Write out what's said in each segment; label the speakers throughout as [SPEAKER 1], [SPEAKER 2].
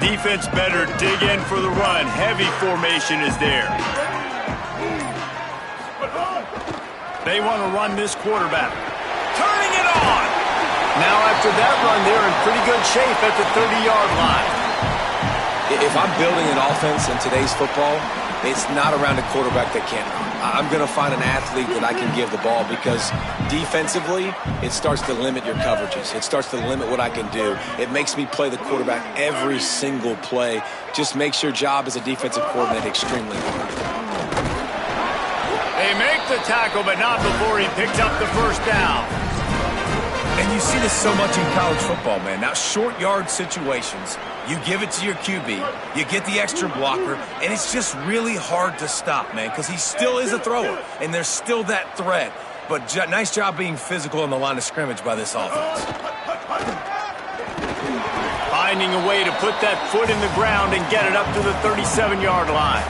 [SPEAKER 1] defense better dig in for the run. Heavy formation is there. They want to run this quarterback. Turning it on! Now after that run, they're in pretty good shape at the 30-yard line.
[SPEAKER 2] If I'm building an offense in today's football, it's not around a quarterback that can't run. I'm going to find an athlete that I can give the ball because defensively, it starts to limit your coverages. It starts to limit what I can do. It makes me play the quarterback every single play. Just makes your job as a defensive coordinator extremely hard.
[SPEAKER 1] They make the tackle, but not before he picked up the first down.
[SPEAKER 3] And you see this so much in college football, man. Now, short yard situations, you give it to your QB, you get the extra blocker, and it's just really hard to stop, man, because he still is a thrower, and there's still that threat. But nice job being physical on the line of scrimmage by this offense.
[SPEAKER 1] Finding a way to put that foot in the ground and get it up to the 37-yard line.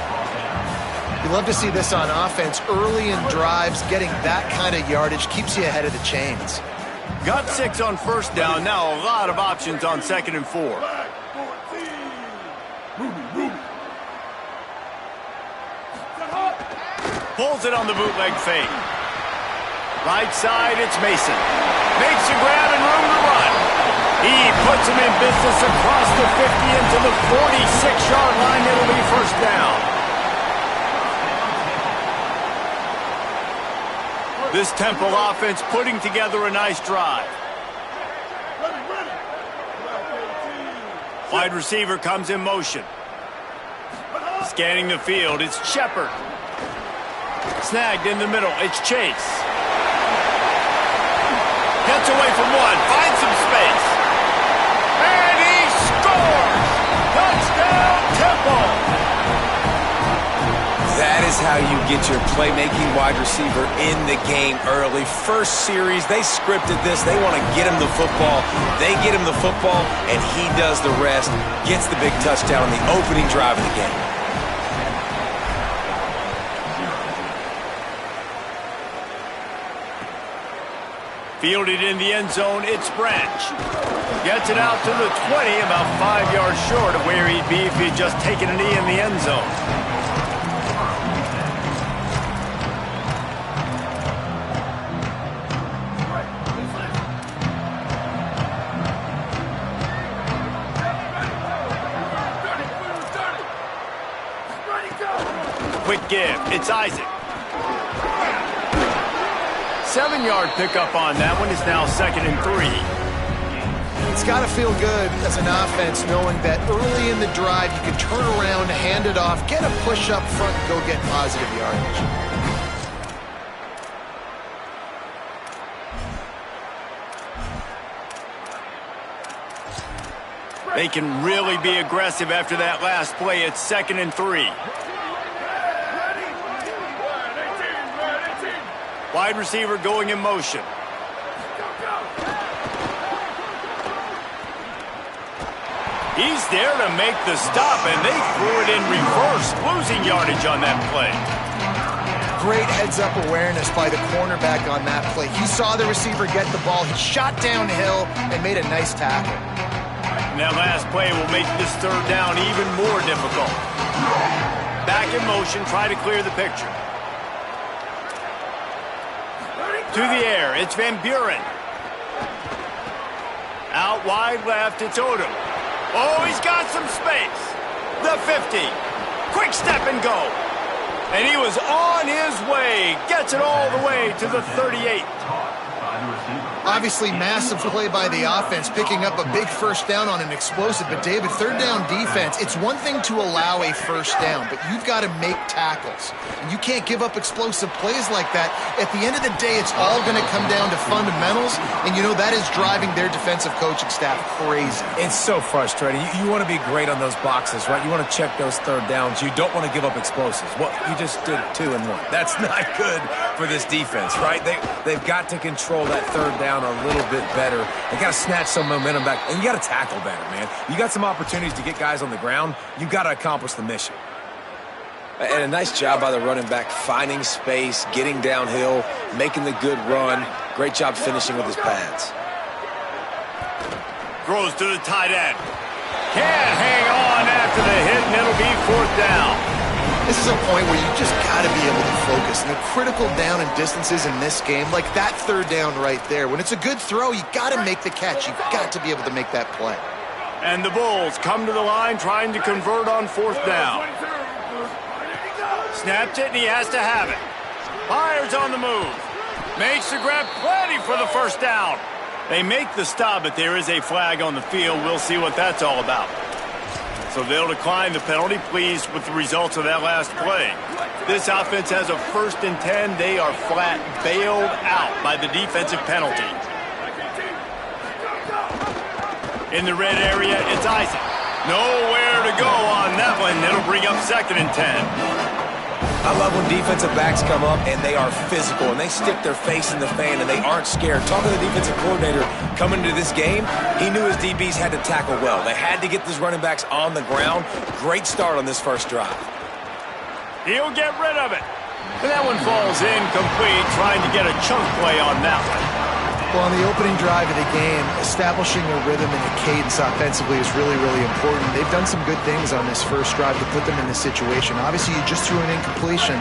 [SPEAKER 4] You love to see this on offense. Early in drives, getting that kind of yardage keeps you ahead of the chains.
[SPEAKER 1] Got 6 on first down. Now a lot of options on 2nd and 4. Pulls it on the bootleg fake. Right side, it's Mason. Makes a grab and room to run. He puts him in business across the 50 into the 46-yard line. It'll be first down. This Temple offense putting together a nice drive. Wide receiver comes in motion. Scanning the field, it's Shepard. Snagged in the middle, it's Chase. Gets away from one, finds some space. And he scores! Touchdown, Temple!
[SPEAKER 2] That is how you get your playmaking wide receiver in the game early. First series, they scripted this. They want to get him the football. They get him the football, and he does the rest. Gets the big touchdown on the opening drive of the game.
[SPEAKER 1] Fielded in the end zone, it's Branch. Gets it out to the 20, about 5 yards short of where he'd be if he'd just taken a knee in the end zone. Quick give, it's Isaac. 7-yard pickup on that one. Is now 2nd and 3.
[SPEAKER 4] It's got to feel good as an offense knowing that early in the drive you can turn around, hand it off, get a push up front, and go get positive yardage.
[SPEAKER 1] They can really be aggressive after that last play. It's 2nd and 3. Wide receiver going in motion. He's there to make the stop, and they threw it in reverse, losing yardage on that play.
[SPEAKER 4] Great heads-up awareness by the cornerback on that play. He saw the receiver get the ball. He shot downhill and made a nice tackle.
[SPEAKER 1] And that last play will make this 3rd down even more difficult. Back in motion, try to clear the picture. To the air, it's Van Buren. Out wide left, it's Odom. Oh, he's got some space. The 50. Quick step and go. And he was on his way. Gets it all the way to the 38.
[SPEAKER 4] Obviously, massive play by the offense, picking up a big first down on an explosive. But, David, 3rd down defense, it's one thing to allow a first down, but you've got to make tackles. And you can't give up explosive plays like that. At the end of the day, it's all going to come down to fundamentals, and you know that is driving their defensive coaching staff crazy.
[SPEAKER 3] It's so frustrating. You want to be great on those boxes, right? You want to check those 3rd downs. You don't want to give up explosives. Well, you just did 2 and 1. That's not good for this defense, right? They've got to control that 3rd down a little bit better. They got to snatch some momentum back, and you got to tackle better, man. You got some opportunities to get guys on the ground. You got to accomplish the mission.
[SPEAKER 2] And a nice job by the running back, finding space, getting downhill, making the good run. Great job finishing with his pads.
[SPEAKER 1] Throws to the tight end. Can't hang on after the hit, and it'll be 4th down.
[SPEAKER 4] This is a point where you just got to be able to focus. And the critical down and distances in this game, like that 3rd down right there, when it's a good throw, you got to make the catch. You got to be able to make that play.
[SPEAKER 1] And the Bulls come to the line trying to convert on 4th down. Snaps it, and he has to have it. Fires on the move. Makes the grab, plenty for the 1st down. They make the stop, but there is a flag on the field. We'll see what that's all about. So they'll decline the penalty, pleased with the results of that last play. This offense has a 1st and 10. They are flat bailed out by the defensive penalty. In the red area, it's Isaac. Nowhere to go on that one. It'll bring up 2nd and 10.
[SPEAKER 2] I love when defensive backs come up and they are physical and they stick their face in the fan and they aren't scared. Talking to the defensive coordinator coming into this game, he knew his DBs had to tackle well. They had to get these running backs on the ground. Great start on this 1st drive.
[SPEAKER 1] He'll get rid of it. And that one falls incomplete, trying to get a chunk play on that one.
[SPEAKER 4] Well, on the opening drive of the game, establishing a rhythm and a cadence offensively is really, really important. They've done some good things on this 1st drive to put them in this situation. Obviously, you just threw an incompletion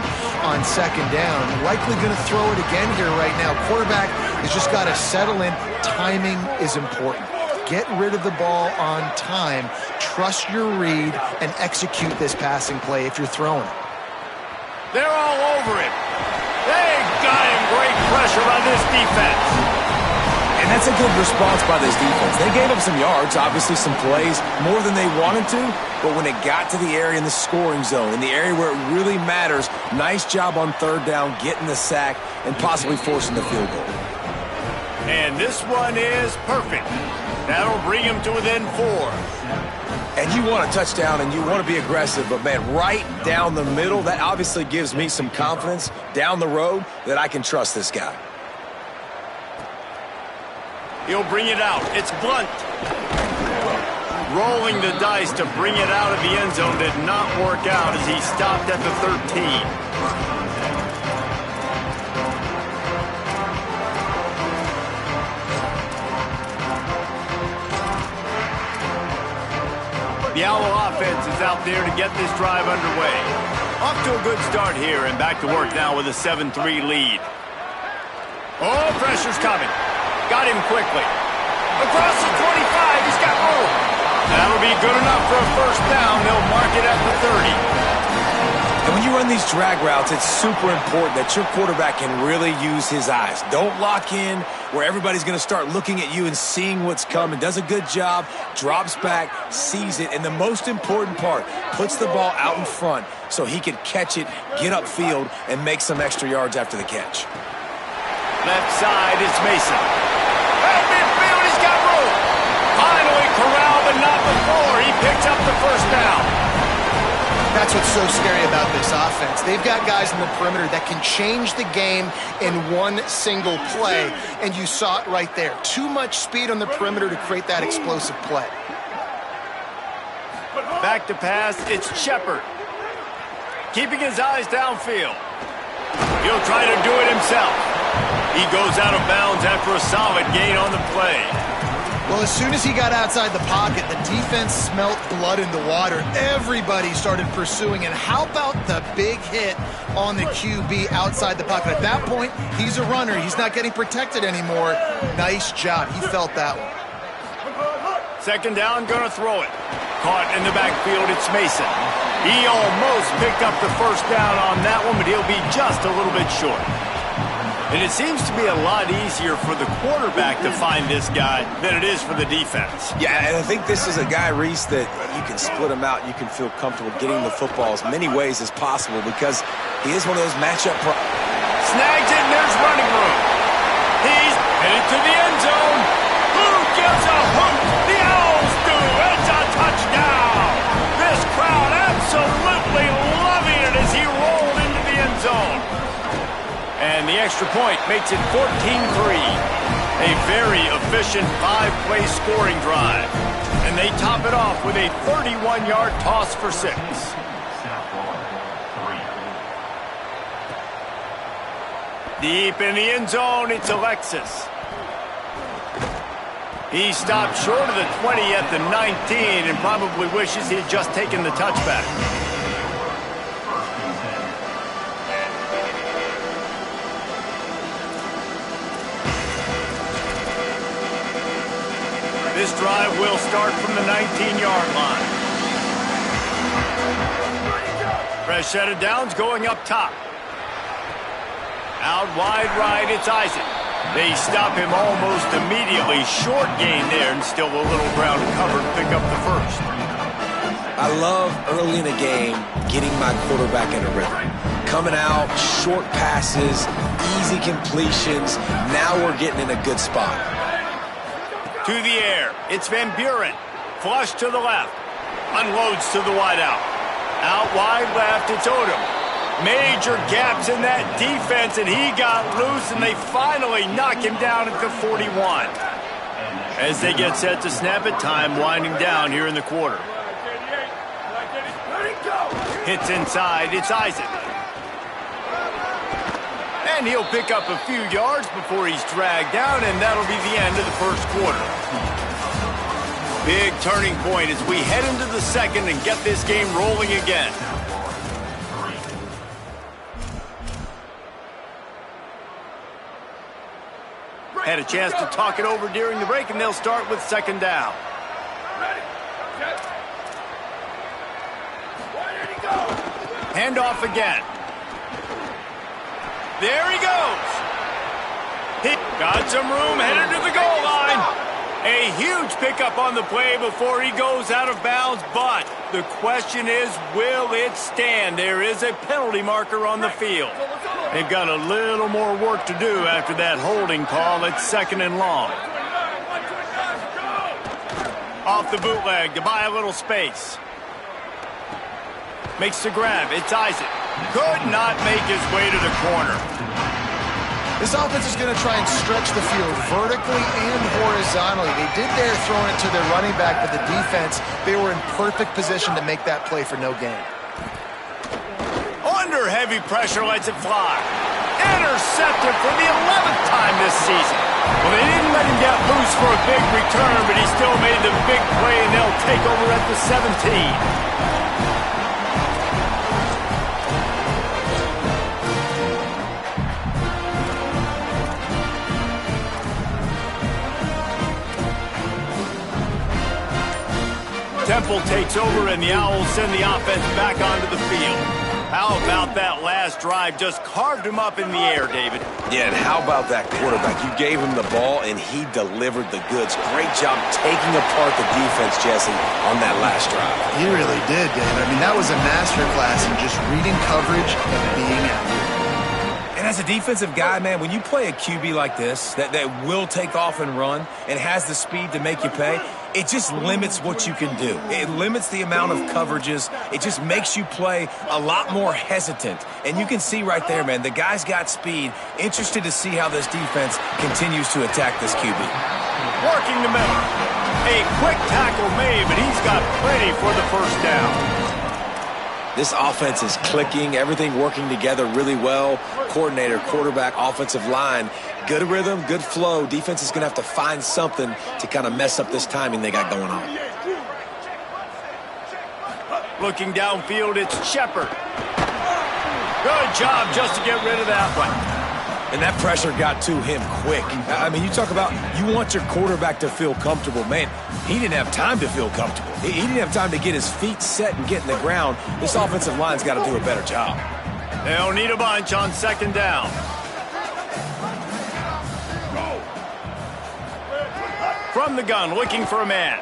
[SPEAKER 4] on 2nd down. Likely going to throw it again here right now. Quarterback has just got to settle in. Timing is important. Get rid of the ball on time. Trust your read and execute this passing play if you're throwing it.
[SPEAKER 1] They're all over it. They got him. Great pressure by this defense.
[SPEAKER 2] And that's a good response by this defense. They gave up some yards, obviously some plays, more than they wanted to, but when it got to the area in the scoring zone, in the area where it really matters, nice job on 3rd down, getting the sack, and possibly forcing the field goal.
[SPEAKER 1] And this one is perfect. That'll bring him to within 4.
[SPEAKER 2] And you want a touchdown and you want to be aggressive, but man, right down the middle, that obviously gives me some confidence down the road that I can trust this guy.
[SPEAKER 1] He'll bring it out. It's Blunt. Rolling the dice to bring it out of the end zone did not work out as he stopped at the 13. The Owl offense is out there to get this drive underway. Off to a good start here and back to work now with a 7-3 lead. Oh, pressure's coming. Got him quickly. Across the 25, he's got room. That'll be good enough for a 1st down. They'll mark it at the 30.
[SPEAKER 2] And when you run these drag routes, it's super important that your quarterback can really use his eyes. Don't lock in where everybody's going to start looking at you and seeing what's coming. Does a good job, drops back, sees it, and the most important part, puts the ball out in front so he can catch it, get upfield, and make some extra yards after the catch.
[SPEAKER 1] Left side, it's Mason. At midfield, he's got room. Finally corralled, but not before. He picks up the 1st down.
[SPEAKER 4] That's what's so scary about this offense. They've got guys in the perimeter that can change the game in one single play, and you saw it right there. Too much speed on the perimeter to create that explosive play.
[SPEAKER 1] Back to pass, it's Shepard. Keeping his eyes downfield. He'll try to do it himself. He goes out of bounds after a solid gain on the play.
[SPEAKER 4] Well, as soon as he got outside the pocket, the defense smelt blood in the water. Everybody started pursuing. And how about the big hit on the QB outside the pocket? At that point, he's a runner. He's not getting protected anymore. Nice job. He felt that one.
[SPEAKER 1] 2nd down, gonna throw it. Caught in the backfield, it's Mason. He almost picked up the 1st down on that one, but he'll be just a little bit short. And it seems to be a lot easier for the quarterback to find this guy than it is for the defense.
[SPEAKER 2] Yeah, and I think this is a guy, Reese, that you can split him out. You can feel comfortable getting the football as many ways as possible because he is one of those matchup
[SPEAKER 1] snags it, and there's running room. He's headed to the end zone. Who gives a hoot? The Owls do. It's a touchdown. This crowd absolutely loving it as he rolled into the end zone. And the extra point makes it 14-3. A very efficient 5-play scoring drive. And they top it off with a 31-yard toss for 6. Deep in the end zone, it's Alexis. He stopped short of the 20 at the 19 and probably wishes he had just taken the touchback. This drive will start from the 19-yard line. Fresh set of downs going up top. Out wide right, it's Isaac. They stop him almost immediately. Short gain there, and still a little ground cover to pick up the first.
[SPEAKER 2] I love early in a game getting my quarterback in a rhythm. Coming out, short passes, easy completions. Now we're getting in a good spot.
[SPEAKER 1] To the air, it's Van Buren. Flush to the left. Unloads to the wideout. Out wide left, it's Odom. Major gaps in that defense, and he got loose, and they finally knock him down at the 41. As they get set to snap it, time winding down here in the quarter. Hits inside, it's Isaac. And he'll pick up a few yards before he's dragged down, and that'll be the end of the first quarter. Big turning point as we head into the second and get this game rolling again. Had a chance to talk it over during the break, and they'll start with second down. Handoff again. There he goes. He got some room, headed to the goal line. A huge pickup on the play before he goes out of bounds, but the question is, will it stand? There is a penalty marker on the field. They've got a little more work to do after that holding call at second and long. Off the bootleg to buy a little space. Makes the grab. It's Isaac. Could not make his way to the corner.
[SPEAKER 4] This offense is going to try and stretch the field vertically and horizontally. They did there throwing it to their running back, but the defense, they were in perfect position to make that play for no gain.
[SPEAKER 1] Under heavy pressure, lets it fly. Intercepted for the 11th time this season. Well, they didn't let him get loose for a big return, but he still made the big play, and they'll take over at the 17. Temple takes over, and the Owls send the offense back onto the field. How about that last drive? Just carved him up in the air, David.
[SPEAKER 2] Yeah, and how about that quarterback? You gave him the ball, and he delivered the goods. Great job taking apart the defense, Jesse, on that last drive.
[SPEAKER 4] He really did, Dave. I mean, that was a masterclass in just reading coverage and being accurate.
[SPEAKER 3] And as a defensive guy, man, when you play a QB like this that will take off and run and has the speed to make you pay, it just limits what you can do. It limits the amount of coverages. It just makes you play a lot more hesitant. And you can see right there, man, the guy's got speed. Interested to see how this defense continues to attack this QB.
[SPEAKER 1] Working the middle. A quick tackle made, but he's got plenty for the first down.
[SPEAKER 2] This offense is clicking, everything working together really well. Coordinator, quarterback, offensive line, good rhythm, good flow. Defense is going to have to find something to kind of mess up this timing they got going on.
[SPEAKER 1] Looking downfield, it's Shepard. Good job just to get rid of that one.
[SPEAKER 3] And that pressure got to him quick. I mean, you talk about you want your quarterback to feel comfortable. Man, he didn't have time to feel comfortable. He didn't have time to get his feet set and get in the ground. This offensive line's got to do a better job.
[SPEAKER 1] They'll need a bunch on second down. From the gun, looking for a man.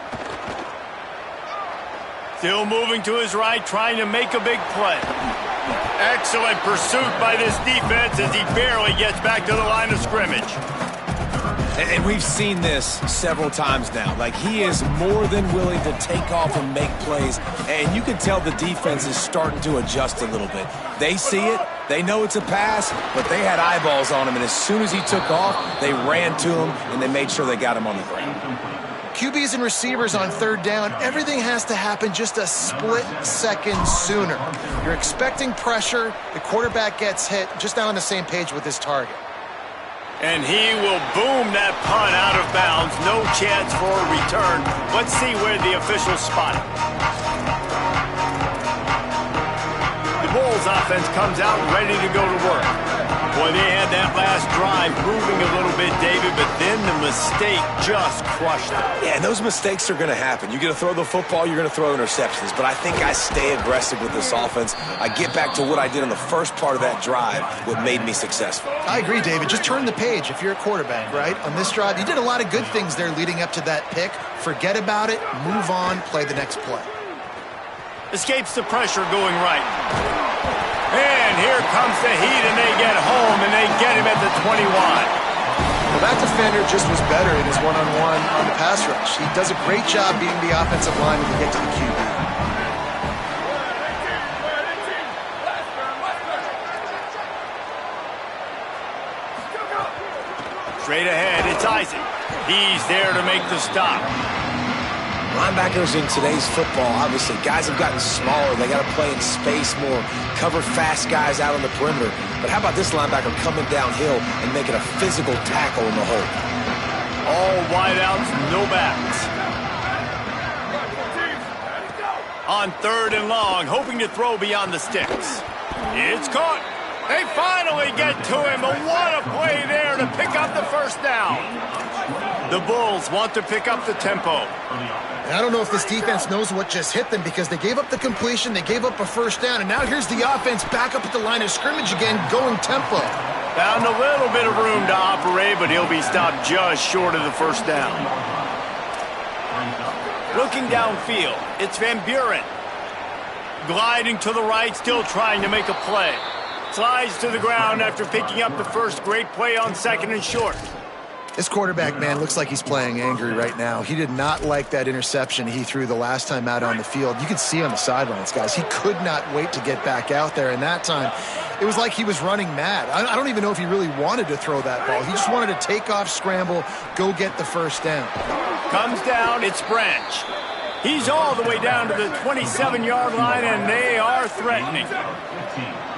[SPEAKER 1] Still moving to his right, trying to make a big play. Excellent pursuit by this defense as he barely gets back to the line of scrimmage.
[SPEAKER 3] And we've seen this several times now. Like, he is more than willing to take off and make plays. And you can tell the defense is starting to adjust a little bit. They see it. They know it's a pass, but they had eyeballs on him. And as soon as he took off, they ran to him, and they made sure they got him on the ground.
[SPEAKER 4] QBs and receivers on third down, everything has to happen just a split second sooner. You're expecting pressure. The quarterback gets hit, just not on the same page with his target.
[SPEAKER 1] And he will boom that punt out of bounds. No chance for a return. Let's see where the officials spot it. The Bulls offense comes out ready to go to work. Boy, they had that last drive moving a little bit, David, but then the mistake just crushed them.
[SPEAKER 2] Yeah, and those mistakes are going to happen. You're going to throw the football, you're going to throw interceptions. But I think I stay aggressive with this offense. I get back to what I did in the first part of that drive, what made me successful.
[SPEAKER 4] I agree, David. Just turn the page if you're a quarterback, right? On this drive, you did a lot of good things there leading up to that pick. Forget about it, move on, play the next play.
[SPEAKER 1] Escapes the pressure going right. And here comes the heat, and they get home, and they get him at the 21.
[SPEAKER 4] Well, that defender just was better in his one-on-one on the pass rush. He does a great job beating the offensive line when you get to the QB.
[SPEAKER 1] Straight ahead, it's Isaac. He's there to make the stop.
[SPEAKER 2] Linebackers in today's football, obviously, guys have gotten smaller. They got to play in space more, cover fast guys out on the perimeter. But how about this linebacker coming downhill and making a physical tackle in the hole?
[SPEAKER 1] All wideouts, no backs. On 3rd and long, hoping to throw beyond the sticks. It's caught. They finally get to him, but what a play there to pick up the first down. The Bulls want to pick up the tempo.
[SPEAKER 4] I don't know if this defense knows what just hit them because they gave up the completion, they gave up a first down, and now here's the offense back up at the line of scrimmage again, going tempo.
[SPEAKER 1] Found a little bit of room to operate, but he'll be stopped just short of the first down. Looking downfield, it's Van Buren. Gliding to the right, still trying to make a play. Slides to the ground after picking up the first great play on 2nd and short.
[SPEAKER 4] This quarterback, man, looks like he's playing angry right now. He did not like that interception he threw the last time out on the field. You could see on the sidelines, guys. He could not wait to get back out there, and that time, it was like he was running mad. I don't even know if he really wanted to throw that ball. He just wanted to take off, scramble, go get the first down.
[SPEAKER 1] Comes down, it's Branch. He's all the way down to the 27-yard line, and they are threatening.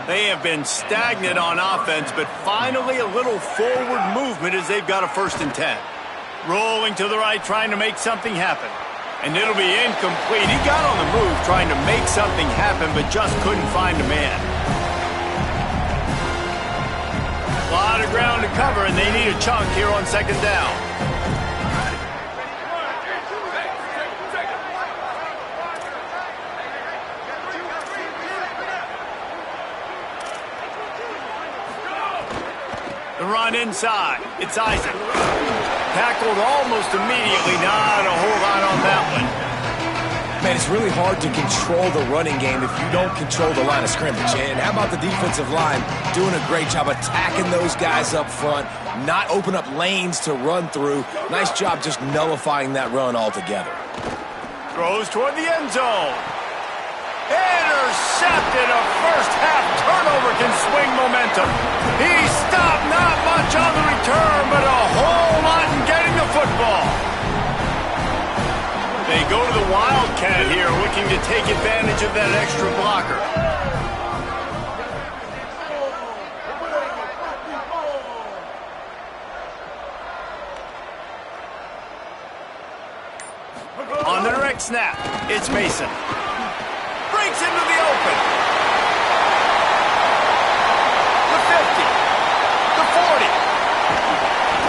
[SPEAKER 1] They have been stagnant on offense, but finally a little forward movement as they've got a 1st and 10. Rolling to the right, trying to make something happen. And it'll be incomplete. He got on the move trying to make something happen, but just couldn't find a man. A lot of ground to cover, and they need a chunk here on 2nd down. The run inside. It's Isaac. Tackled almost immediately. Not a whole lot on that one.
[SPEAKER 3] Man, it's really hard to control the running game if you don't control the line of scrimmage. And how about the defensive line doing a great job attacking those guys up front, not open up lanes to run through. Nice job just nullifying that run altogether.
[SPEAKER 1] Throws toward the end zone. Intercepted. A first-half turnover can swing momentum. He stopped, not much on the return, but a whole lot in getting the football. They go to the Wildcat here, looking to take advantage of that extra blocker. On the direct snap, it's Mason. Breaks into the open. The 50. The 40.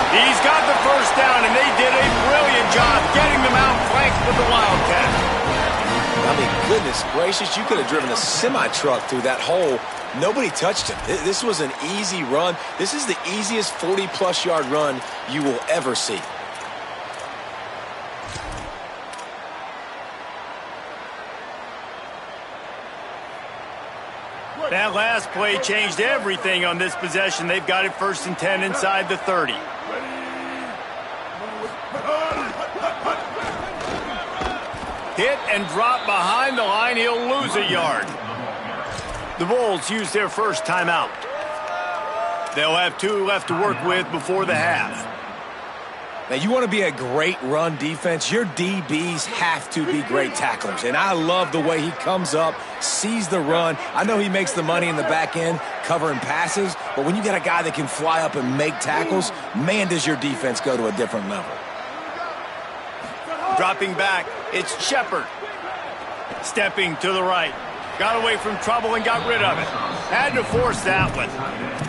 [SPEAKER 1] He's got the first down, and they did a brilliant job getting them out flanked with the Wildcat.
[SPEAKER 2] I mean, goodness gracious, you could have driven a semi-truck through that hole. Nobody touched him. This was an easy run. This is the easiest 40-plus yard run you will ever see.
[SPEAKER 1] That last play changed everything on this possession. They've got it 1st and 10 inside the 30. Hit and drop behind the line. He'll lose a yard. The Bulls use their first timeout. They'll have 2 left to work with before the half.
[SPEAKER 3] Now, you want to be a great run defense, your DBs have to be great tacklers. And I love the way he comes up, sees the run. I know he makes the money in the back end covering passes, but when you got a guy that can fly up and make tackles, man, does your defense go to a different level.
[SPEAKER 1] Dropping back, it's Shepard. Stepping to the right. Got away from trouble and got rid of it. Had to force that one.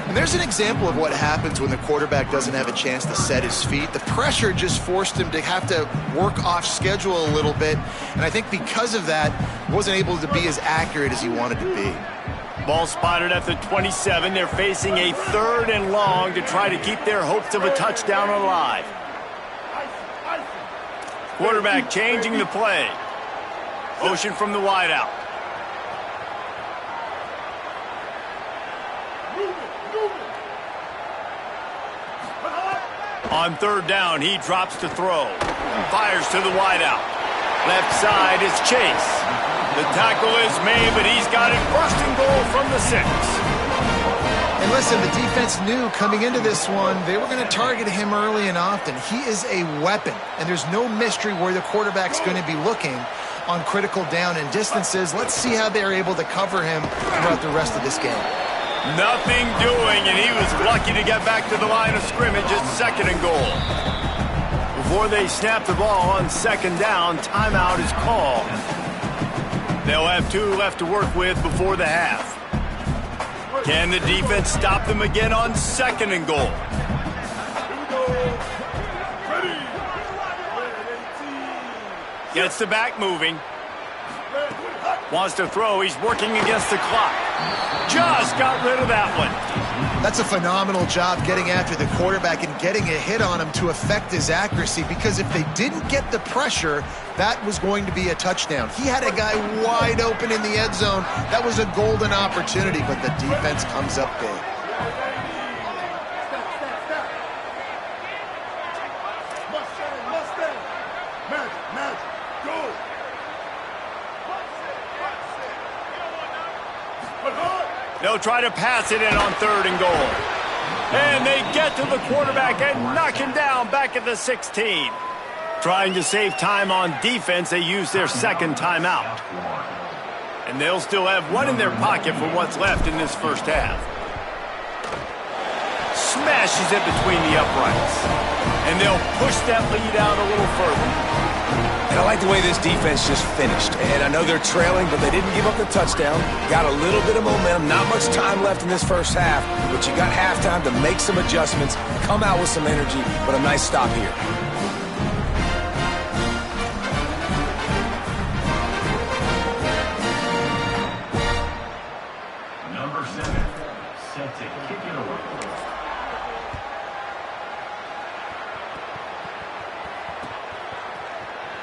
[SPEAKER 4] And there's an example of what happens when the quarterback doesn't have a chance to set his feet. The pressure just forced him to have to work off schedule a little bit. And I think because of that, he wasn't able to be as accurate as he wanted to be.
[SPEAKER 1] Ball spotted at the 27. They're facing a 3rd and long to try to keep their hopes of a touchdown alive. Quarterback changing the play. Motion from the wideout. On 3rd down, he drops to throw. Fires to the wideout. Left side is Chase. The tackle is made, but he's got it. 1st and goal from the 6.
[SPEAKER 4] And listen, the defense knew coming into this one, they were going to target him early and often. He is a weapon, and there's no mystery where the quarterback's going to be looking on critical down and distances. Let's see how they're able to cover him throughout the rest of this game.
[SPEAKER 1] Nothing doing, and he was lucky to get back to the line of scrimmage at 2nd and goal. Before they snap the ball on 2nd down, timeout is called. They'll have 2 left to work with before the half. Can the defense stop them again on 2nd and goal? Gets the back moving. Wants to throw. He's working against the clock. Just got rid of that one.
[SPEAKER 4] That's a phenomenal job getting after the quarterback and getting a hit on him to affect his accuracy, because if they didn't get the pressure, that was going to be a touchdown. He had a guy wide open in the end zone. That was a golden opportunity, but the defense comes up big.
[SPEAKER 1] They'll try to pass it in on 3rd and goal. And they get to the quarterback and knock him down back at the 16. Trying to save time on defense, they use their 2nd timeout. And they'll still have 1 in their pocket for what's left in this 1st half. Smashes it between the uprights. And they'll push that lead out a little further.
[SPEAKER 3] And I like the way this defense just finished. And I know they're trailing, but they didn't give up the touchdown. Got a little bit of momentum. Not much time left in this 1st half, but you got halftime to make some adjustments, come out with some energy, but a nice stop here.
[SPEAKER 5] Number 7, set to kick it away.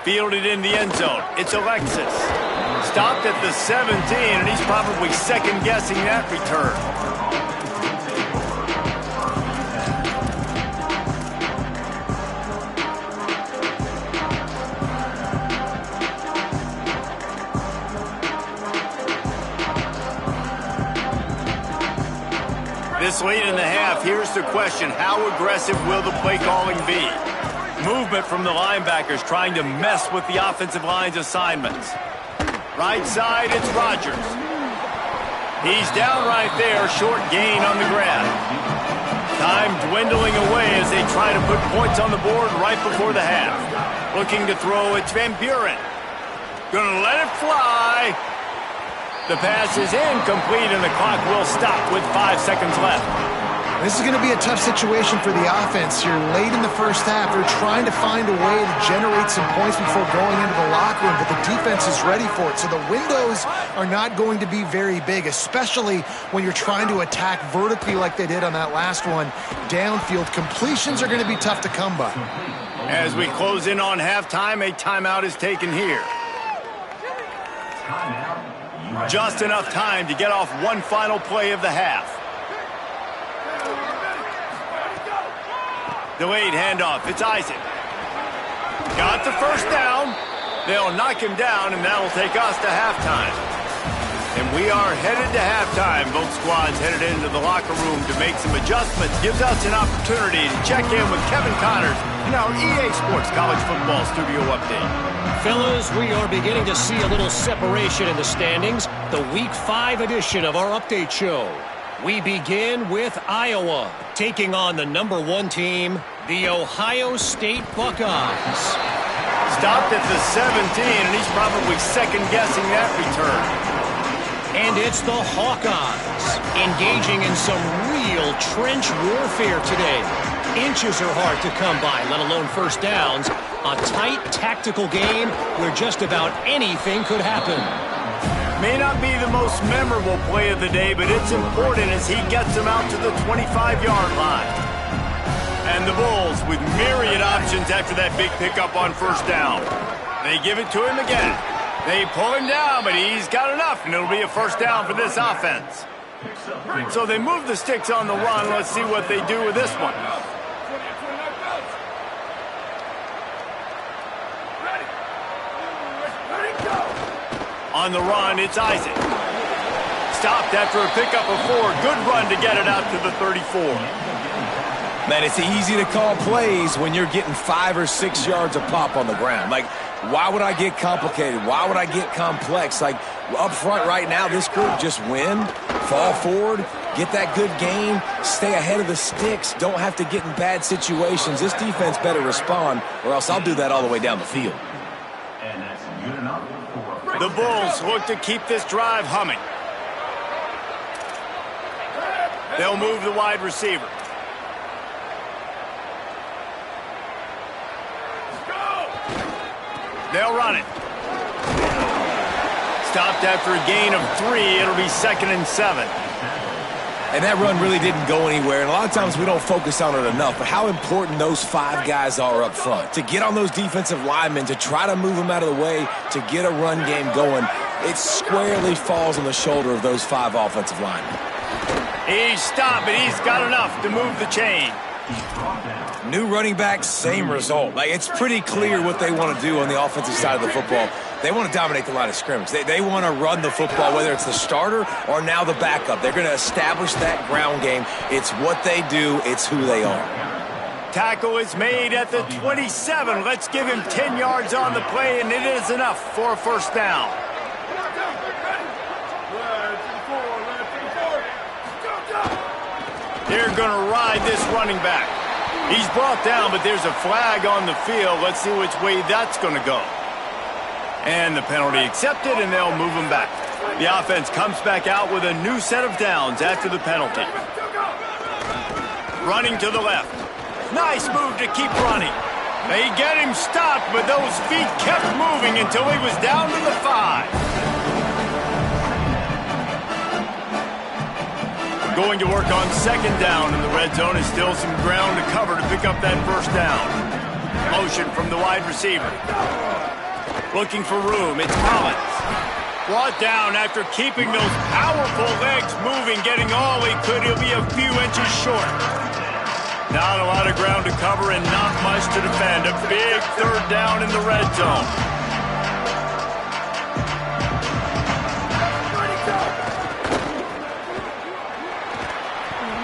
[SPEAKER 1] Fielded in the end zone. It's Alexis. Stopped at the 17, and he's probably second-guessing that return. This late in the half, here's the question. How aggressive will the play calling be? Movement from the linebackers trying to mess with the offensive line's assignments. Right side, it's Rodgers. He's down right there, short gain on the grab. Time dwindling away as they try to put points on the board right before the half. Looking to throw, it's Van Buren. Gonna let it fly. The pass is incomplete, and the clock will stop with 5 seconds left.
[SPEAKER 4] This is going to be a tough situation for the offense here. Late in the 1st half, they're trying to find a way to generate some points before going into the locker room, but the defense is ready for it. So the windows are not going to be very big, especially when you're trying to attack vertically like they did on that last one. Downfield completions are going to be tough to come by.
[SPEAKER 1] As we close in on halftime, a timeout is taken here. Just enough time to get off one final play of the half. Delayed handoff. It's Isaac. Got the 1st down. They'll knock him down, and that'll take us to halftime. And we are headed to halftime. Both squads headed into the locker room to make some adjustments. Gives us an opportunity to check in with Kevin Connors in our EA Sports College Football Studio Update.
[SPEAKER 6] Fellas, we are beginning to see a little separation in the standings. The Week 5 edition of our update show. We begin with Iowa, taking on the number 1 team, the Ohio State Buckeyes.
[SPEAKER 1] Stopped at the 17, and he's probably second-guessing that return.
[SPEAKER 6] And it's the Hawkeyes, engaging in some real trench warfare today. Inches are hard to come by, let alone first downs. A tight tactical game where just about anything could happen.
[SPEAKER 1] May not be the most memorable play of the day, but it's important as he gets them out to the 25-yard line. And the Bulls with myriad options after that big pickup on first down. They give it to him again. They pull him down, but he's got enough, and it'll be a first down for this offense. So they move the sticks on the run. Let's see what they do with this one. On the run, it's Isaac. Stopped after a pickup of 4. Good run to get it out to the 34.
[SPEAKER 3] Man, it's easy to call plays when you're getting 5 or 6 yards a pop on the ground. Like, why would I get complicated? Why would I get complex? Like, up front right now, this group just win, fall forward, get that good gain, stay ahead of the sticks, don't have to get in bad situations. This defense better respond, or else I'll do that all the way down the field.
[SPEAKER 5] And that's good enough for
[SPEAKER 1] The Bulls look to keep this drive humming. They'll move the wide receiver. They'll run it. Stopped after a gain of 3. It'll be 2nd and 7.
[SPEAKER 3] And that run really didn't go anywhere. And a lot of times we don't focus on it enough. But how important those 5 guys are up front. To get on those defensive linemen, to try to move them out of the way, to get a run game going, it squarely falls on the shoulder of those 5 offensive linemen.
[SPEAKER 1] He's stopped, but he's got enough to move the chain.
[SPEAKER 3] New running back, same result. Like, it's pretty clear what they want to do on the offensive side of the football. They want to dominate the line of scrimmage. They want to run the football, whether it's the starter or now the backup. They're going to establish that ground game. It's what they do. It's who they are.
[SPEAKER 1] Tackle is made at the 27. Let's give him 10 yards on the play, and it is enough for a first down. They're going to ride this running back. He's brought down, but there's a flag on the field. Let's see which way that's going to go. And the penalty accepted, and they'll move him back. The offense comes back out with a new set of downs after the penalty. Running to the left. Nice move to keep running. They get him stopped, but those feet kept moving until he was down to the 5. Going to work on second down in the red zone. Is still some ground to cover to pick up that first down. Motion from the wide receiver. Looking for room. It's Collins. Brought down after keeping those powerful legs moving, getting all he could. He'll be a few inches short. Not a lot of ground to cover and not much to defend. A big third down in the red zone.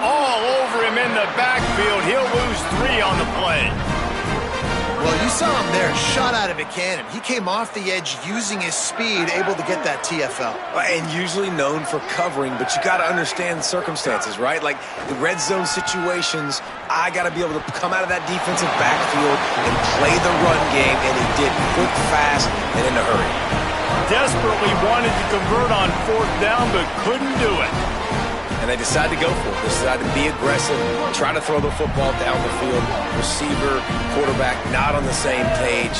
[SPEAKER 1] All over him in the backfield. He'll lose 3 on the play.
[SPEAKER 4] Well, you saw him there, shot out of a cannon. He came off the edge using his speed, able to get that TFL.
[SPEAKER 3] And usually known for covering, but you got to understand circumstances, right? Like the red zone situations, I got to be able to come out of that defensive backfield and play the run game, and he did quick, fast, and in a hurry.
[SPEAKER 1] Desperately wanted to convert on fourth down, but couldn't do it.
[SPEAKER 3] And they decided to go for it. They decided to be aggressive, try to throw the football down the field. Receiver, quarterback, not on the same page.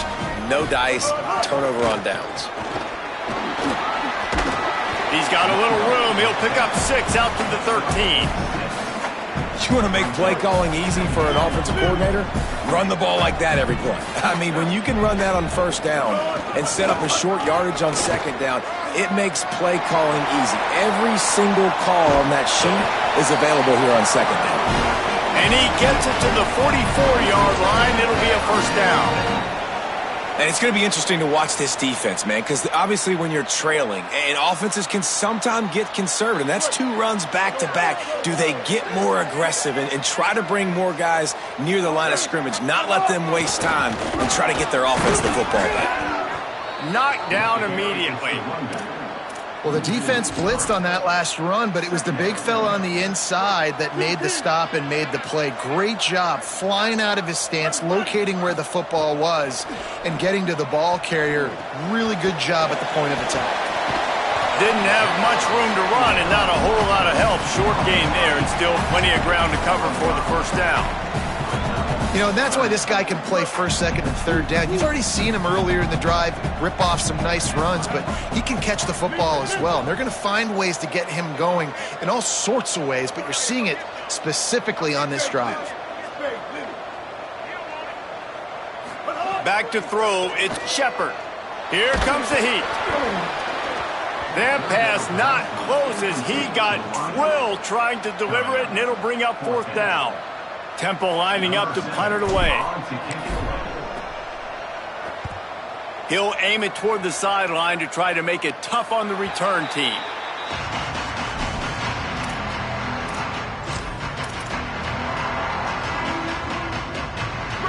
[SPEAKER 3] No dice, turnover on downs.
[SPEAKER 1] He's got a little room. He'll pick up 6 out to the 13.
[SPEAKER 3] You want to make play calling easy for an offensive coordinator? Run the ball like that every play. I mean, when you can run that on first down and set up a short yardage on second down, it makes play calling easy. Every single call on that sheet is available here on second down.
[SPEAKER 1] And he gets it to the 44-yard line. It'll be a first down.
[SPEAKER 3] And it's going to be interesting to watch this defense, man, because obviously when you're trailing, and offenses can sometimes get conservative, and that's 2 runs back-to-back. Do they get more aggressive and try to bring more guys near the line of scrimmage, not let them waste time, and try to get their offense the football back?
[SPEAKER 1] Knocked down immediately.
[SPEAKER 4] Well, the defense blitzed on that last run, but it was the big fella on the inside that made the stop and made the play. Great job flying out of his stance, locating where the football was, and getting to the ball carrier. Really good job at the point of attack.
[SPEAKER 1] Didn't have much room to run and not a whole lot of help. Short gain there and still plenty of ground to cover for the first down.
[SPEAKER 4] You know, and that's why this guy can play first, second, and third down. You've already seen him earlier in the drive rip off some nice runs, but he can catch the football as well. And they're going to find ways to get him going in all sorts of ways, but you're seeing it specifically on this drive.
[SPEAKER 1] Back to throw, it's Shepard. Here comes the heat. That pass not close as he got drilled trying to deliver it, and it'll bring up 4th down. Temple lining up to punt it away. He'll aim it toward the sideline to try to make it tough on the return team.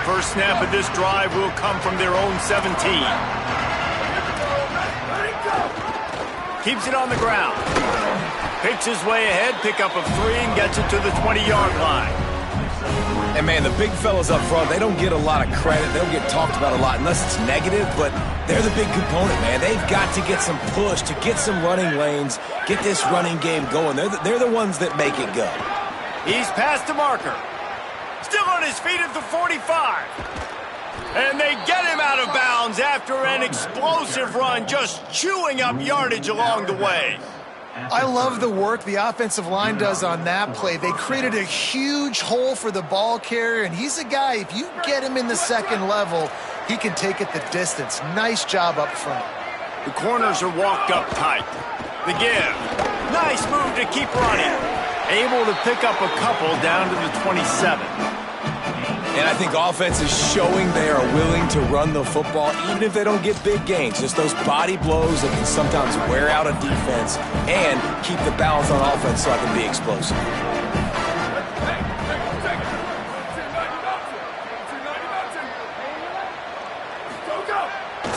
[SPEAKER 1] First snap of this drive will come from their own 17. Keeps it on the ground. Picks his way ahead, pickup of 3, and gets it to the 20-yard line.
[SPEAKER 3] And, man, the big fellas up front, they don't get a lot of credit. They don't get talked about a lot unless it's negative, but they're the big component, man. They've got to get some push, to get some running lanes, get this running game going. They're the ones that make it go.
[SPEAKER 1] He's past the marker. Still on his feet at the 45. And they get him out of bounds after an explosive run, just chewing up yardage along the way.
[SPEAKER 4] I love the work the offensive line does on that play. They created a huge hole for the ball carrier, and he's a guy, if you get him in the second level, he can take it the distance. Nice job up front.
[SPEAKER 1] The corners are walked up tight. The give. Nice move to keep running. Able to pick up a couple down to the 27.
[SPEAKER 3] And I think offense is showing they are willing to run the football, even if they don't get big gains. Just those body blows that can sometimes wear out a defense and keep the balance on offense so I can be explosive.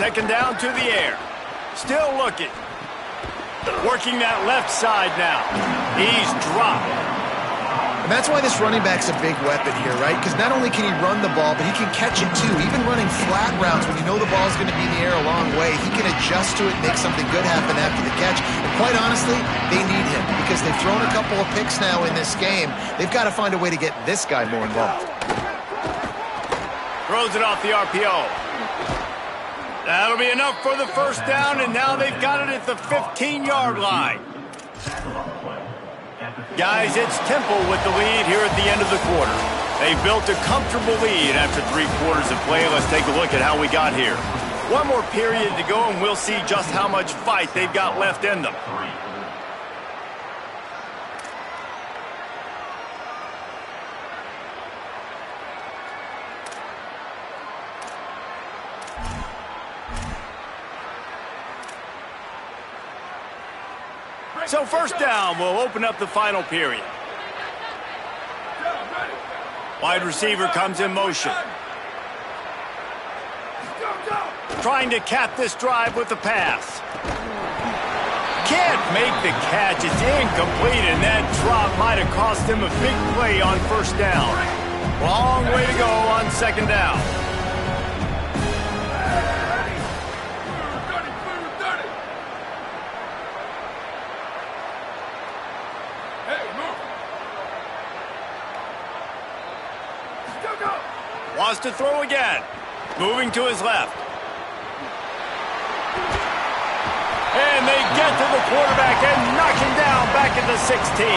[SPEAKER 1] Second down to the air. Still looking. Working that left side now. He's dropped.
[SPEAKER 4] And that's why this running back's a big weapon here, right? Because not only can he run the ball, but he can catch it too. Even running flat routes when you know the ball's going to be in the air a long way, he can adjust to it and make something good happen after the catch. And quite honestly, they need him because they've thrown a couple of picks now in this game. They've got to find a way to get this guy more involved.
[SPEAKER 1] Throws it off the RPO. That'll be enough for the first down, and now they've got it at the 15-yard line. Guys, it's Temple with the lead here at the end of the quarter. They built a comfortable lead after 3 quarters of play. Let's take a look at how we got here. One more period to go, and we'll see just how much fight they've got left in them. So first down will open up the final period. Wide receiver comes in motion. Trying to cap this drive with the pass. Can't make the catch. It's incomplete, and that drop might have cost him a big play on first down. Long way to go on second down. Wants to throw again. Moving to his left. And they get to the quarterback and knock him down back at the 16.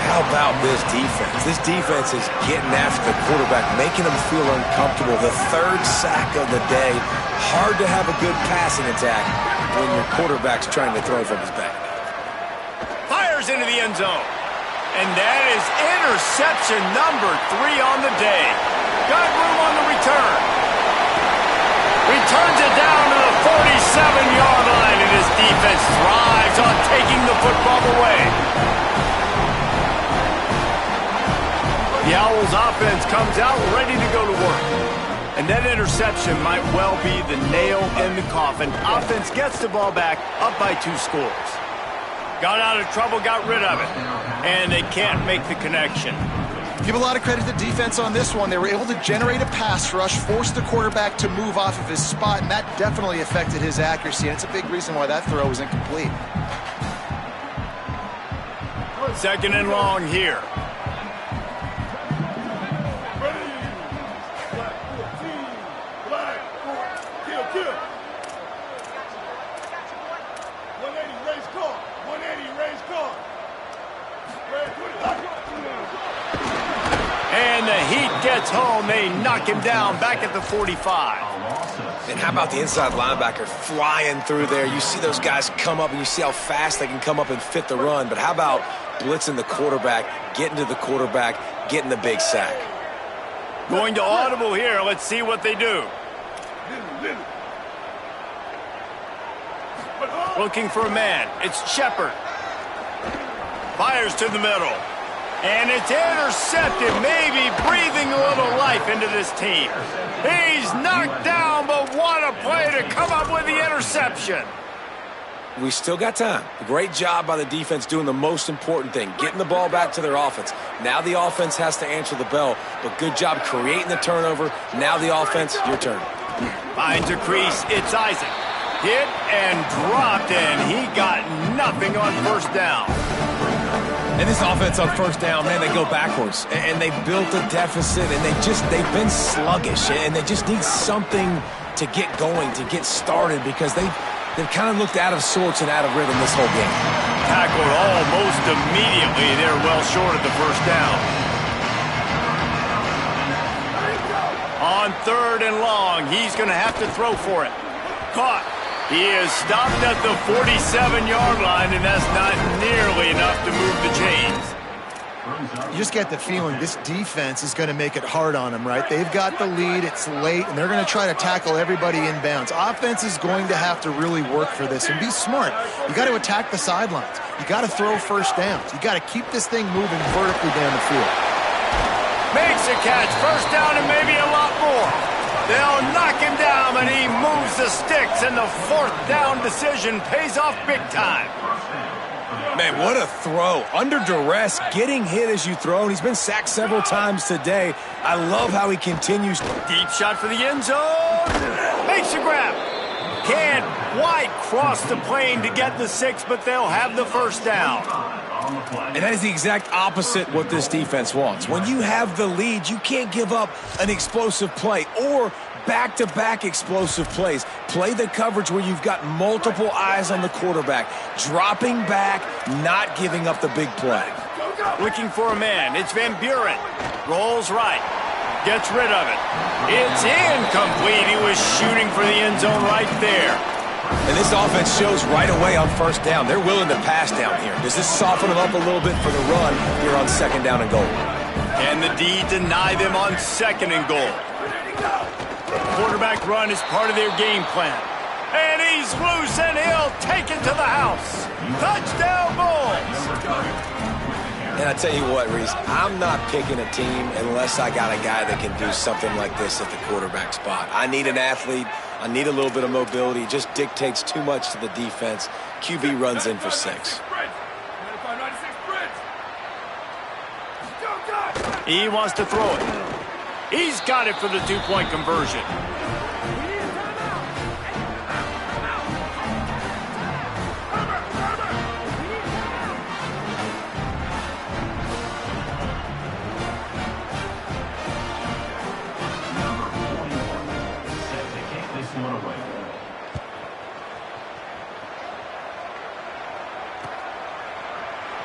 [SPEAKER 3] How about this defense? This defense is getting after the quarterback, making him feel uncomfortable. The 3rd sack of the day. Hard to have a good passing attack when your quarterback's trying to throw from his back.
[SPEAKER 1] Fires into the end zone. And that is interception number 3 on the day. Got room on the return. turns it down to the 47-yard line, and his defense thrives on taking the football away. The Owls' offense comes out ready to go to work. And that interception might well be the nail in the coffin. Offense gets the ball back, up by 2 scores. Got out of trouble, got rid of it. And they can't make the connection.
[SPEAKER 4] Give a lot of credit to defense on this one. They were able to generate a pass rush, force the quarterback to move off of his spot, and that definitely affected his accuracy. And it's a big reason why that throw was incomplete.
[SPEAKER 1] 2nd and long here. And the Heat gets home. They knock him down back at the 45.
[SPEAKER 2] And how about the inside linebacker flying through there? You see those guys come up, and you see how fast they can come up and fit the run. But how about blitzing the quarterback, getting to the quarterback, getting the big sack?
[SPEAKER 1] Going to audible here. Let's see what they do. Looking for a man. It's Shepard. Fires to the middle. And it's intercepted, maybe breathing a little life into this team. He's knocked down, but what a play to come up with the interception.
[SPEAKER 2] We still got time. Great job by the defense doing the most important thing, getting the ball back to their offense. Now the offense has to answer the bell, but good job creating the turnover. Now the offense, your turn.
[SPEAKER 1] Finds a crease, it's Isaac. Hit and dropped, and he got nothing on 1st down.
[SPEAKER 3] And this offense on 1st down, man, they go backwards. And they built a deficit, and they've been sluggish. And they just need something to get going, to get started, because they've kind of looked out of sorts and out of rhythm this whole game.
[SPEAKER 1] Tackled almost immediately. They're well short of the 1st down. On 3rd and long, he's going to have to throw for it. Caught. He is stopped at the 47-yard line, and that's not nearly enough to move the chains.
[SPEAKER 4] You just get the feeling this defense is going to make it hard on them, right? They've got the lead, it's late, and they're going to try to tackle everybody inbounds. Offense is going to have to really work for this and be smart. You got to attack the sidelines. You got to throw 1st downs. You got to keep this thing moving vertically down the field.
[SPEAKER 1] Makes a catch, 1st down, and maybe a lot more. They'll knock him down, and he moves the sticks, and the 4th down decision pays off big time.
[SPEAKER 3] Man, what a throw. Under duress, getting hit as you throw, and he's been sacked several times today. I love how he continues.
[SPEAKER 1] Deep shot for the end zone. Makes a grab. Can't quite cross the plane to get the 6, but they'll have the 1st down.
[SPEAKER 3] And that is the exact opposite what this defense wants. When you have the lead, you can't give up an explosive play or back-to-back explosive plays. Play the coverage where you've got multiple eyes on the quarterback, dropping back, not giving up the big play.
[SPEAKER 1] Looking for a man. It's Van Buren. Rolls right. Gets rid of it. It's incomplete. He was shooting for the end zone right there.
[SPEAKER 3] And this offense shows right away on 1st down. They're willing to pass down here. Does this soften them up a little bit for the run here on 2nd down and goal?
[SPEAKER 1] And the D deny them on 2nd and goal. Quarterback run is part of their game plan. And he's loose, and he'll take it to the house. Touchdown, Bulls!
[SPEAKER 2] And I tell you what, Reese, I'm not picking a team unless I got a guy that can do something like this at the quarterback spot. I need an athlete. I need a little bit of mobility. It just dictates too much to the defense. QB runs in for 6.
[SPEAKER 1] He wants to throw it. He's got it for the 2-point conversion.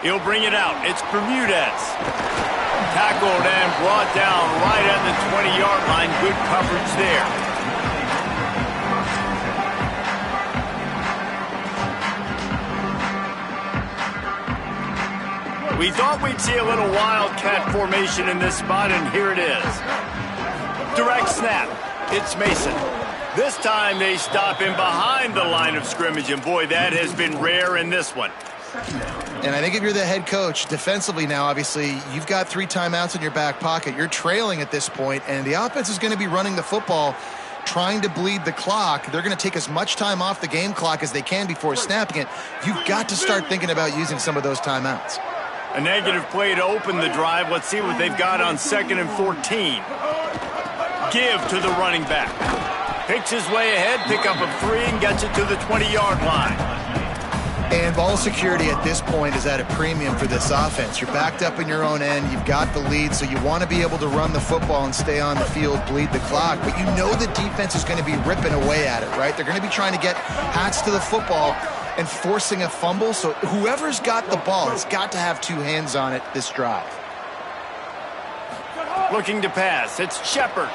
[SPEAKER 1] He'll bring it out. It's Bermudez. Tackled and brought down right at the 20-yard line. Good coverage there. We thought we'd see a little wildcat formation in this spot, and here it is. Direct snap. It's Mason. This time they stop him behind the line of scrimmage, and boy, that has been rare in this one.
[SPEAKER 4] And I think if you're the head coach, defensively now, obviously, you've got 3 timeouts in your back pocket. You're trailing at this point, and the offense is going to be running the football, trying to bleed the clock. They're going to take as much time off the game clock as they can before snapping it. You've got to start thinking about using some of those timeouts.
[SPEAKER 1] A negative play to open the drive. Let's see what they've got on 2nd and 14. Give to the running back. Picks his way ahead, pick up a 3, and gets it to the 20-yard line.
[SPEAKER 4] And ball security at this point is at a premium for this offense. You're backed up in your own end. You've got the lead, so you want to be able to run the football and stay on the field, bleed the clock. But you know the defense is going to be ripping away at it, right? They're going to be trying to get hats to the football and forcing a fumble. So whoever's got the ball has got to have 2 hands on it this drive.
[SPEAKER 1] Looking to pass. It's Shepard.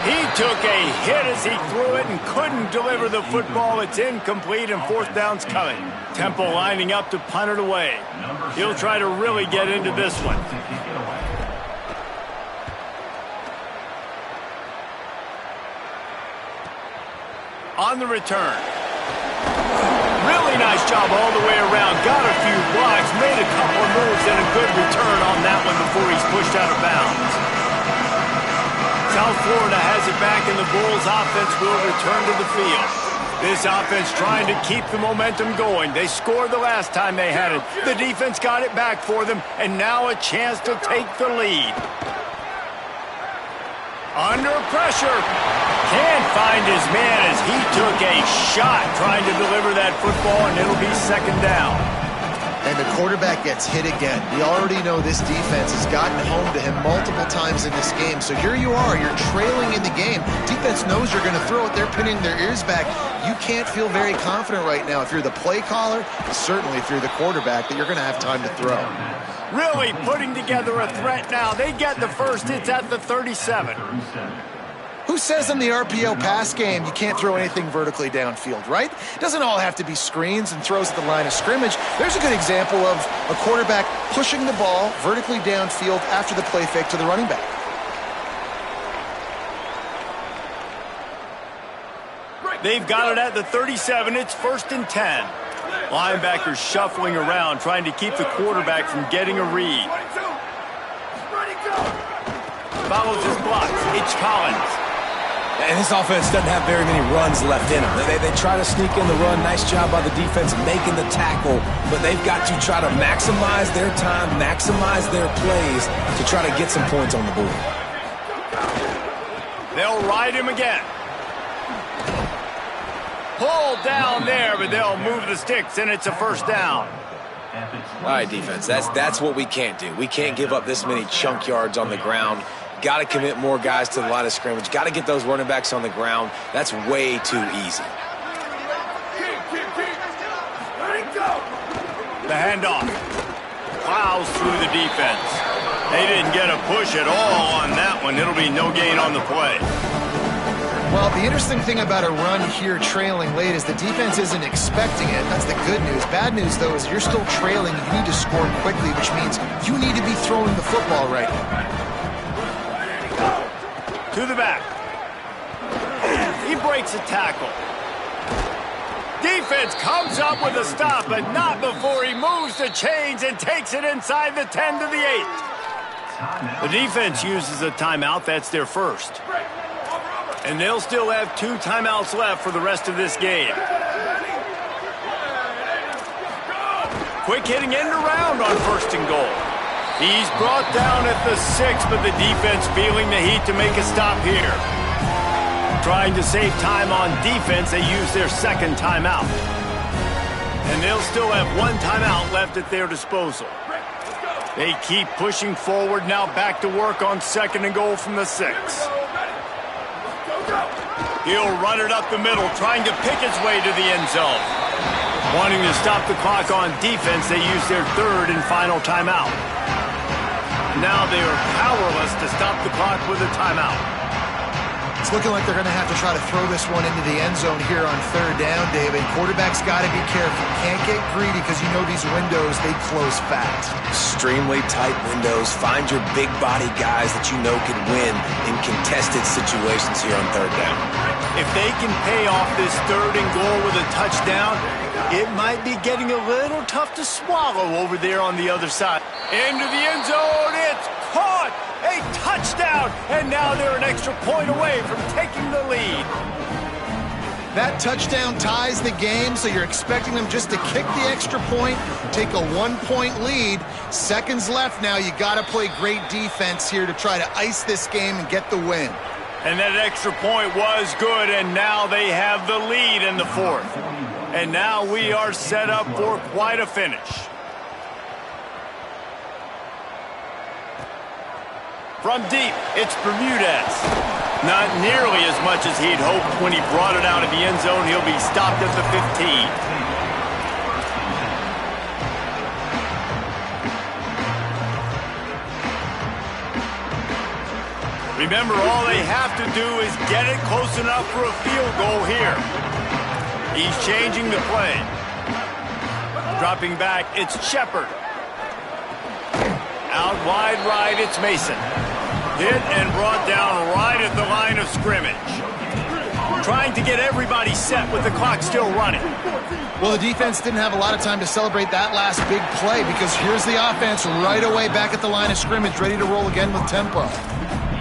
[SPEAKER 1] He took a hit as he threw it and couldn't deliver the football. It's incomplete, and 4th down's coming. Temple lining up to punt it away. He'll try to really get into this one. On the return. Really nice job all the way around. Got a few blocks, made a couple of moves, and a good return on that one before he's pushed out of bounds. South Florida has it back, and the Bulls offense will return to the field. This offense trying to keep the momentum going. They scored the last time they had it. The defense got it back for them, and now a chance to take the lead. Under pressure. Can't find his man as he took a shot trying to deliver that football, and it'll be 2nd down.
[SPEAKER 4] And the quarterback gets hit again. We already know this defense has gotten home to him multiple times in this game. So here you are, you're trailing in the game. Defense knows you're going to throw it. They're pinning their ears back. You can't feel very confident right now if you're the play caller, certainly if you're the quarterback, that you're going to have time to throw.
[SPEAKER 1] Really putting together a threat now. They get the first. It's at the 37.
[SPEAKER 4] Who says in the RPO pass game you can't throw anything vertically downfield, right? It doesn't all have to be screens and throws at the line of scrimmage. There's a good example of a quarterback pushing the ball vertically downfield after the play fake to the running back.
[SPEAKER 1] They've got it at the 37. It's 1st and 10. Linebackers shuffling around, trying to keep the quarterback from getting a read. Follows his blocks. It's Collins.
[SPEAKER 2] And this offense doesn't have very many runs left in them. They try to sneak in the run. Nice job by the defense making the tackle. But they've got to try to maximize their time, maximize their plays to try to get some points on the board.
[SPEAKER 1] They'll ride him again. Pulled down there, but they'll move the sticks, and it's a 1st down.
[SPEAKER 2] All right, defense, that's what we can't do. We can't give up this many chunk yards on the ground. Got to commit more guys to the line of scrimmage. Got to get those running backs on the ground. That's way too easy.
[SPEAKER 1] The handoff. Plows through the defense. They didn't get a push at all on that one. It'll be no gain on the play.
[SPEAKER 4] Well, the interesting thing about a run here trailing late is the defense isn't expecting it. That's the good news. Bad news, though, is you're still trailing. You need to score quickly, which means you need to be throwing the football right now.
[SPEAKER 1] To the back. He breaks a tackle. Defense comes up with a stop, but not before he moves the chains and takes it inside the 10 to the 8. The defense uses a timeout. That's their first. And they'll still have 2 timeouts left for the rest of this game. Quick hitting end around on 1st and goal. He's brought down at the 6, but the defense feeling the heat to make a stop here. Trying to save time on defense, they use their 2nd timeout. And they'll still have 1 timeout left at their disposal. They keep pushing forward, now back to work on 2nd and goal from the 6. He'll run it up the middle, trying to pick his way to the end zone. Wanting to stop the clock on defense, they use their 3rd and final timeout. Now they are powerless to stop the clock with a timeout.
[SPEAKER 4] It's looking like they're going to have to try to throw this one into the end zone here on third down, David. Quarterback's got to be careful. Can't get greedy because you know these windows, they close fast.
[SPEAKER 2] Extremely tight windows. Find your big body guys that you know can win in contested situations here on third down.
[SPEAKER 1] If they can pay off this third and goal with a touchdown, it might be getting a little tough to swallow over there on the other side. Into the end zone, it's caught! A touchdown! And now they're an extra point away from taking the lead.
[SPEAKER 4] That touchdown ties the game, so you're expecting them just to kick the extra point, take a 1-point lead. Seconds left now. You got to play great defense here to try to ice this game and get the win.
[SPEAKER 1] And that extra point was good, and now they have the lead in the fourth. And now we are set up for quite a finish. From deep, it's Bermudez. Not nearly as much as he'd hoped when he brought it out of the end zone. He'll be stopped at the 15. Remember, all they have to do is get it close enough for a field goal here. He's changing the play. Dropping back, it's Shepard. Out wide right, it's Mason. Hit and brought down right at the line of scrimmage. Trying to get everybody set with the clock still running.
[SPEAKER 4] Well, the defense didn't have a lot of time to celebrate that last big play because here's the offense right away back at the line of scrimmage, ready to roll again with tempo.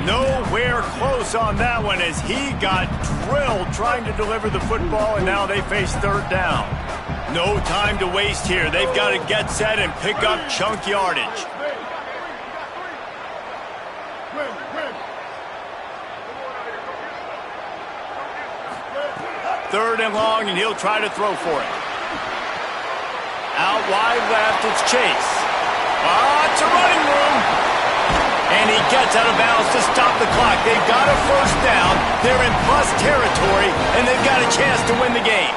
[SPEAKER 1] Nowhere close on that one as he got drilled trying to deliver the football, and now they face third down. No time to waste here. They've got to get set and pick up chunk yardage. Third and long, and he'll try to throw for it. Out wide left, it's Chase. It's a running room. And he gets out of bounds to stop the clock. They've got a first down. They're in plus territory, and they've got a chance to win the game.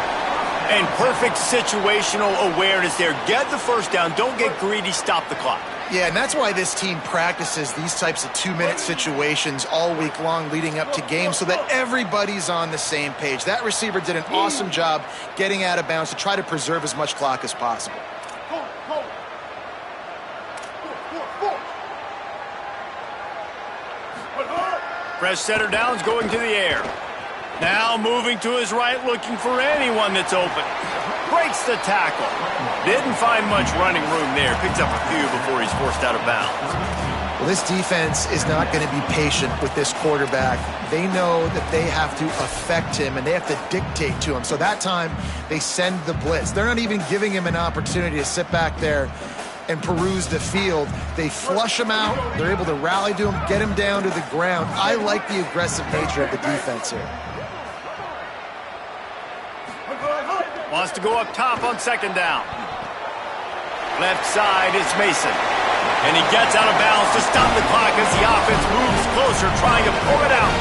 [SPEAKER 1] And perfect situational awareness there. Get the first down. Don't get greedy. Stop the clock.
[SPEAKER 4] Yeah, and that's why this team practices these types of 2-minute situations all week long leading up to games so that everybody's on the same page. That receiver did an awesome job getting out of bounds to try to preserve as much clock as possible.
[SPEAKER 1] Fresh setter downs going to the air. Now moving to his right, looking for anyone that's open. Breaks the tackle. Didn't find much running room there. Picks up a few before he's forced out of bounds.
[SPEAKER 4] Well, this defense is not going to be patient with this quarterback. They know that they have to affect him, and they have to dictate to him. So that time, they send the blitz. They're not even giving him an opportunity to sit back there and peruse the field. They flush him out. They're able to rally to him, get him down to the ground. I like the aggressive nature of the defense here.
[SPEAKER 1] Wants to go up top on second down. Left side, it's Mason. And he gets out of bounds to stop the clock as the offense moves closer, trying to pull it out.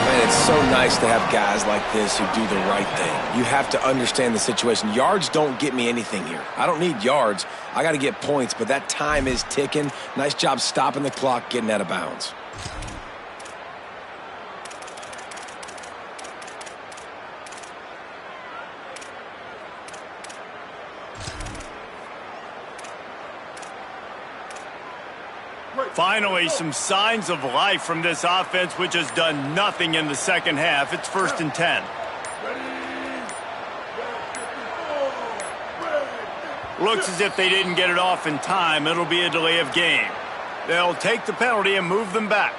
[SPEAKER 2] Man, it's so nice to have guys like this who do the right thing. You have to understand the situation. Yards don't get me anything here. I don't need yards. I got to get points, but that time is ticking. Nice job stopping the clock, getting out of bounds.
[SPEAKER 1] Finally, some signs of life from this offense, which has done nothing in the second half. It's 1st and 10. Looks as if they didn't get it off in time. It'll be a delay of game. They'll take the penalty and move them back.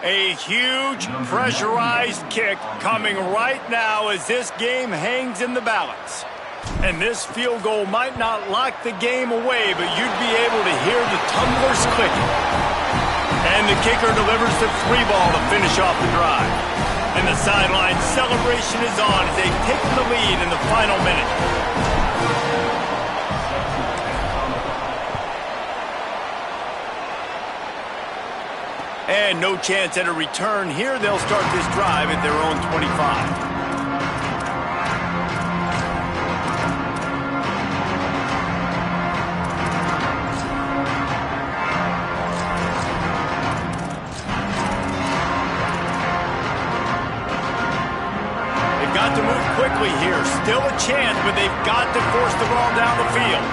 [SPEAKER 1] A huge pressurized kick coming right now as this game hangs in the balance. And this field goal might not lock the game away, but you'd be able to hear the tumblers clicking. And the kicker delivers the 3-ball to finish off the drive. And the sideline celebration is on as they've taken the lead in the final minute. And no chance at a return here. They'll start this drive at their own 25. quickly here. Still a chance, but they've got to force the ball down the field.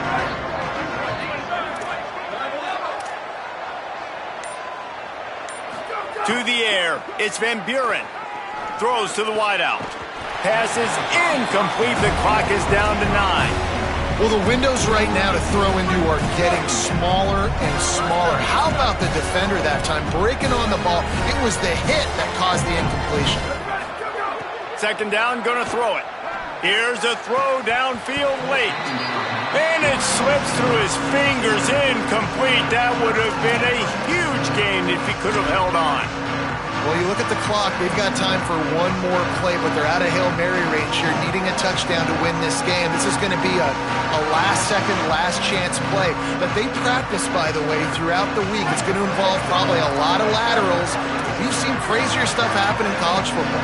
[SPEAKER 1] To the air, it's Van Buren. Throws to the wideout. Pass is incomplete. The clock is down to 9.
[SPEAKER 4] Well, the windows right now to throw into are getting smaller and smaller. How about the defender that time breaking on the ball? It was the hit that caused the incompletion.
[SPEAKER 1] Second down, gonna throw it. Here's a throw downfield late. And it slips through his fingers, incomplete. That would have been a huge gain if he could have held on.
[SPEAKER 4] Well, you look at the clock, they've got time for one more play, but they're out of Hail Mary range here, needing a touchdown to win this game. This is going to be a last-second, last-chance play that they practice, by the way, throughout the week. It's going to involve probably a lot of laterals. We've seen crazier stuff happen in college football.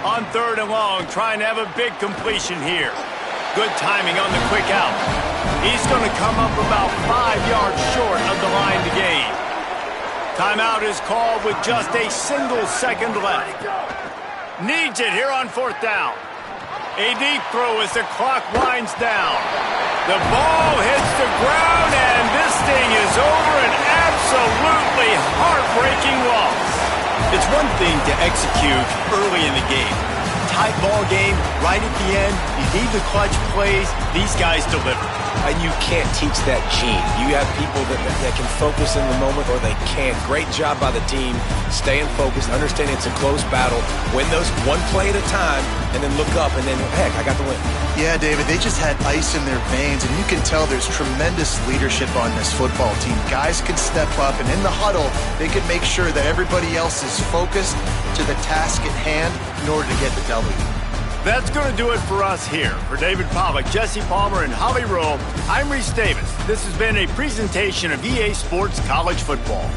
[SPEAKER 1] On third and long, trying to have a big completion here. Good timing on the quick out. He's going to come up about 5 yards short of the line to gain. Timeout is called with just a single second left. Needs it here on fourth down. A deep throw as the clock winds down. The ball hits the ground, and this thing is over. An absolutely heartbreaking loss. It's one thing to execute early in the game. Tight ball game, right at the end. You need the clutch plays. These guys deliver.
[SPEAKER 2] And you can't teach that gene. You have people that can focus in the moment or they can't. Great job by the team, staying focused, understanding it's a close battle, win those one play at a time, and then look up and then, heck, I got the win.
[SPEAKER 4] Yeah, David, they just had ice in their veins, and you can tell there's tremendous leadership on this football team. Guys can step up, and in the huddle, they can make sure that everybody else is focused to the task at hand in order to get the W.
[SPEAKER 1] That's going to do it for us here. For David Pollack, Jesse Palmer, and Holly Rowe, I'm Reese Davis. This has been a presentation of EA Sports College Football.